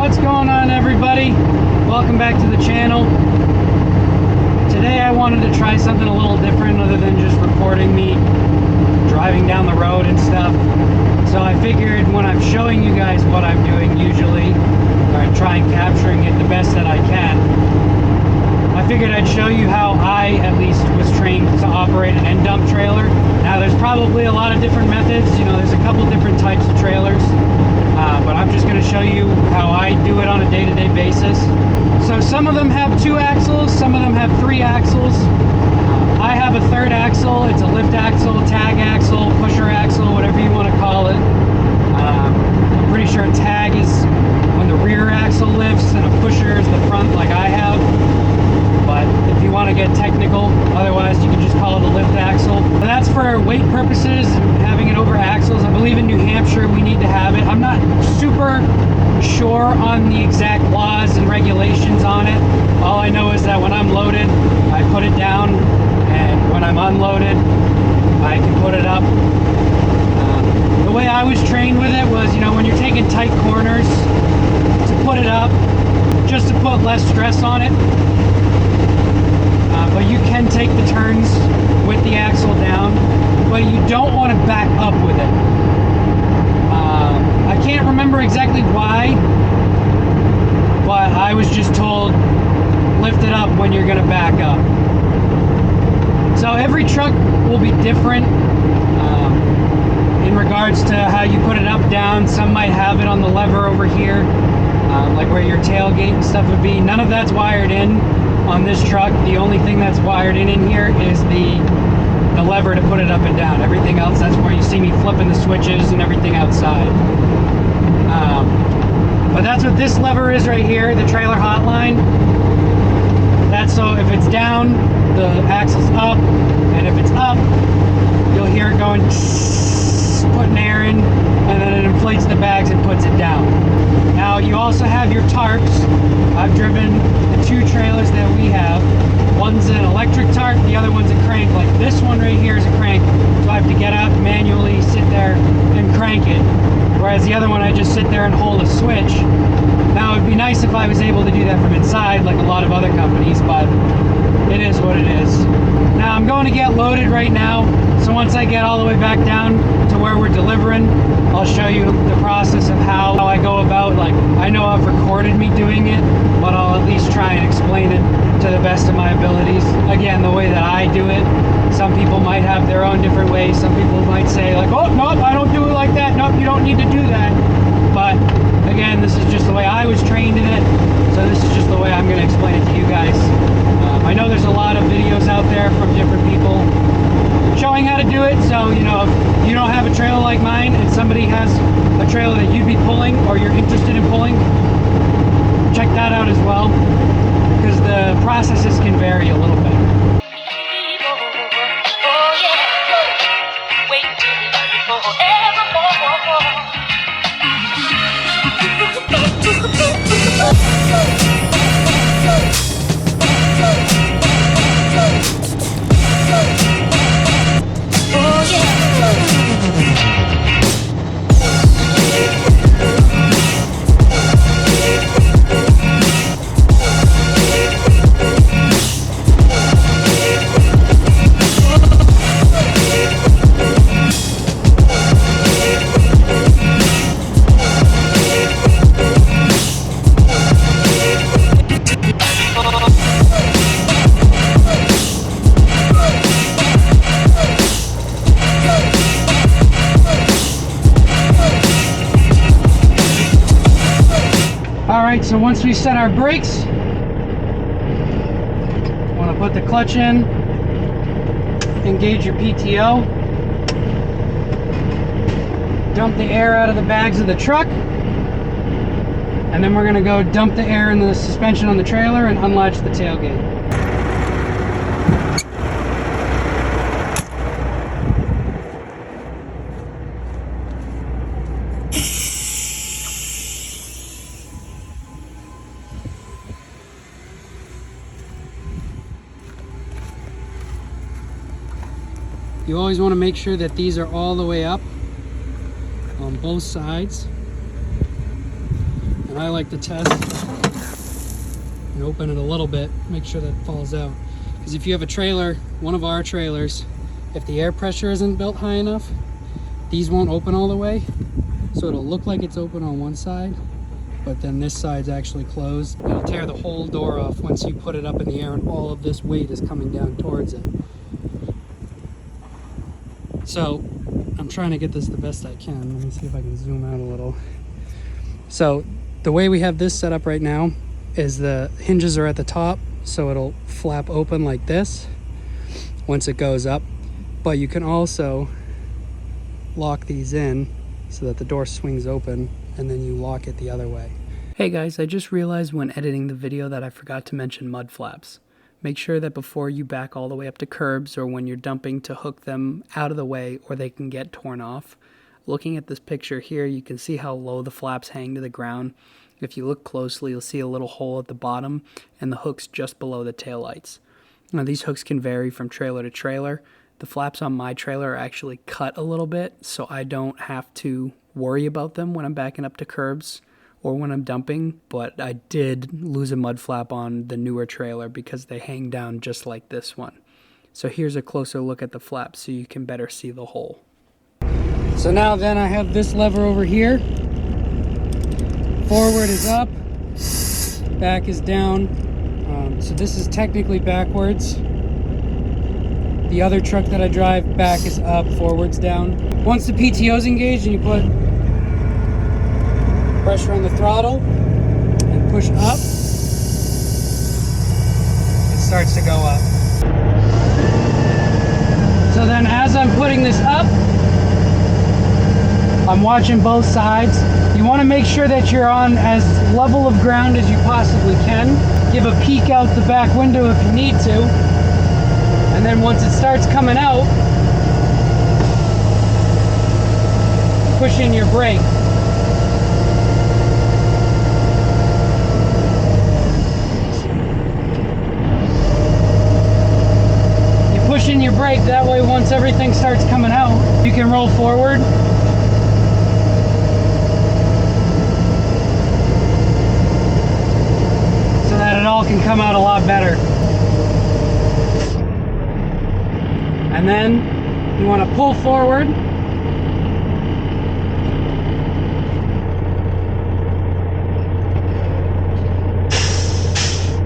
What's going on, everybody? Welcome back to the channel. Today I wanted to try something a little different other than just recording me driving down the road and stuff. So I figured when I'm showing you guys what I'm doing usually, or trying capturing it the best that I can, I figured I'd show you how I at least was trained to operate an end dump trailer. Now there's probably a lot of different methods, there's a couple different types of trailers, but I'm just going to show you how I do it on a day-to-day basis. So some of them have 2 axles, some of them have 3 axles. I have a 3rd axle. It's a lift axle, tag axle, pusher axle, whatever you want to call it. I'm pretty sure a tag is when the rear axle lifts and a pusher is the front like I have. But if you want to get technical, otherwise you can just call it a lift axle. And that's for weight purposes and having it over axles. I believe in New Hampshire we need to have it. I'm not super sure on the exact laws and regulations on it. All I know is that when I'm loaded, I put it down, and when I'm unloaded, I can put it up. The way I was trained with it was, when you're taking tight corners, to put it up, just to put less stress on it. But you can take the turns with the axle down, but you don't want to back up with it. I can't remember exactly why, but I was just told, lift it up when you're going to back up. So every truck will be different in regards to how you put it up, down. Some might have it on the lever over here, like where your tailgate and stuff would be. None of that's wired in on this truck. The only thing that's wired in here is the lever to put it up and down. Everything else, that's where you see me flipping the switches and everything outside. But that's what this lever is right here, the trailer hotline. That's so if it's down, the axle's up, and if it's up, you'll hear it going, putting air in, and then it inflates the bags and puts it down. Now you also have your tarps. I've driven the 2 trailers that we have. One's an electric tarp, the other one's a crank. Like this one right here is a crank, so I have to get up, manually sit there and crank it. Whereas the other one, I just sit there and hold a switch. Now it'd be nice if I was able to do that from inside like a lot of other companies, but it is what it is. Now I'm going to get loaded right now, so once I get all the way back down to where we're delivering, I'll show you the process of how I go about. Like, I know I've recorded me doing it, but I'll at least try and explain it to the best of my abilities. Again, the way that I do it. Some people might have their own different ways. Some people might say like, oh, nope, I don't do it like that. Nope, you don't need to do that. But again, this is just the way I was trained in it. So this is just the way I'm going to explain it to you guys. I know there's a lot of videos out there from different people showing how to do it. So, if you don't have a trailer like mine and somebody has a trailer that you'd be pulling or you're interested in pulling, check that out as well, because the processes can vary a little bit. Alright, so once we set our brakes, want to put the clutch in, engage your PTO, dump the air out of the bags of the truck, and then we're going to go dump the air in the suspension on the trailer and unlatch the tailgate. You always want to make sure that these are all the way up on both sides. And I like to test and open it a little bit, make sure that it falls out. Because if you have a trailer, one of our trailers, if the air pressure isn't built high enough, these won't open all the way. So it'll look like it's open on one side, but then this side's actually closed. It'll tear the whole door off once you put it up in the air and all of this weight is coming down towards it. So I'm trying to get this the best I can. Let me see if I can zoom out a little. So the way we have this set up right now is the hinges are at the top, so it'll flap open like this once it goes up. But you can also lock these in so that the door swings open and then you lock it the other way. Hey guys, I just realized when editing the video that I forgot to mention mud flaps. Make sure that before you back all the way up to curbs or when you're dumping to hook them out of the way or they can get torn off. Looking at this picture here, you can see how low the flaps hang to the ground. If you look closely, you'll see a little hole at the bottom and the hook's just below the taillights. Now these hooks can vary from trailer to trailer. The flaps on my trailer are actually cut a little bit, so I don't have to worry about them when I'm backing up to curbs or when I'm dumping, but I did lose a mud flap on the newer trailer because they hang down just like this one. So here's a closer look at the flaps so you can better see the hole. So now then I have this lever over here. Forward is up, back is down. So this is technically backwards. The other truck that I drive, back is up, forward's down. Once the PTO is engaged and you put pressure on the throttle and push up, it starts to go up. So then as I'm putting this up, I'm watching both sides. You want to make sure that you're on as level of ground as you possibly can. Give a peek out the back window if you need to. And then once it starts coming out, push in your brake. You push in your brake, that way once everything starts coming out, you can roll forward. So that it all can come out a lot better. And then you want to pull forward.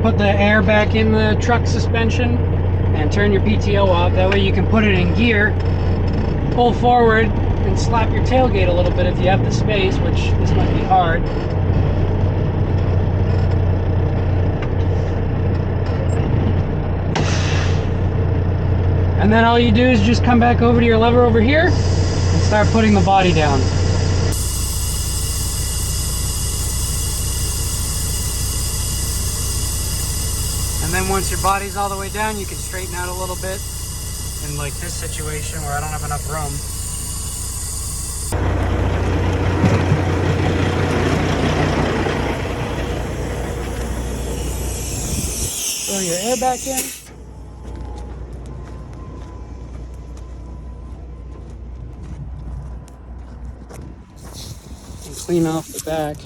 Put the air back in the truck suspension and turn your PTO off. That way you can put it in gear, pull forward, and slap your tailgate a little bit if you have the space, which this might be hard. And then all you do is just come back over to your lever over here and start putting the body down. And then once your body's all the way down, you can straighten out a little bit in like this situation where I don't have enough room. Throw your air back in. Clean off the back.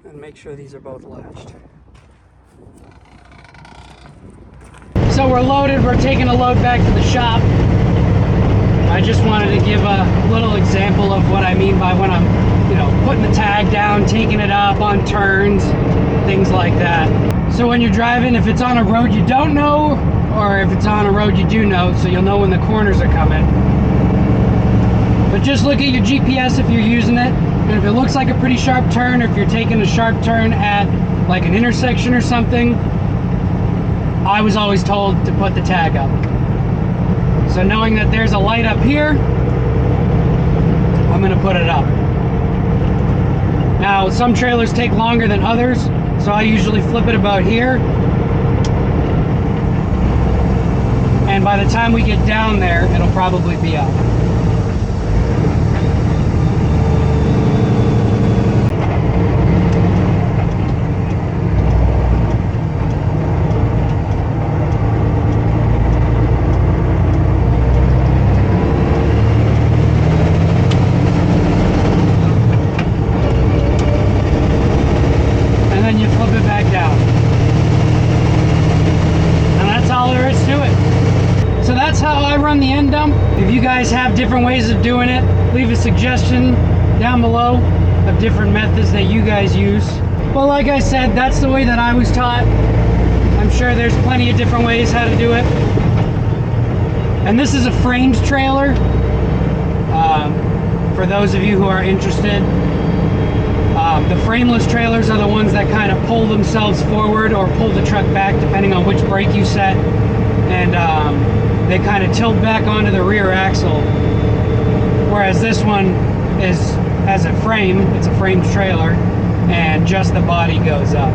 And make sure these are both latched. So we're loaded, we're taking a load back to the shop. I just wanted to give a little example of what I mean by when I'm, putting the tag down, taking it up on turns, things like that. So when you're driving, if it's on a road you don't know, or if it's on a road you do know, so you'll know when the corners are coming. But just look at your GPS if you're using it, and if it looks like a pretty sharp turn, or if you're taking a sharp turn at like an intersection or something, I was always told to put the tag up. So knowing that there's a light up here, I'm gonna put it up. Now, some trailers take longer than others, so I usually flip it about here. And by the time we get down there, it'll probably be up. on the end dump. If you guys have different ways of doing it, leave a suggestion down below of different methods that you guys use. But like I said, that's the way that I was taught. I'm sure there's plenty of different ways how to do it. And this is a framed trailer. For those of you who are interested, the frameless trailers are the ones that kind of pull themselves forward or pull the truck back depending on which brake you set. And they kind of tilt back onto the rear axle. Whereas this one has a frame, it's a framed trailer, and just the body goes up.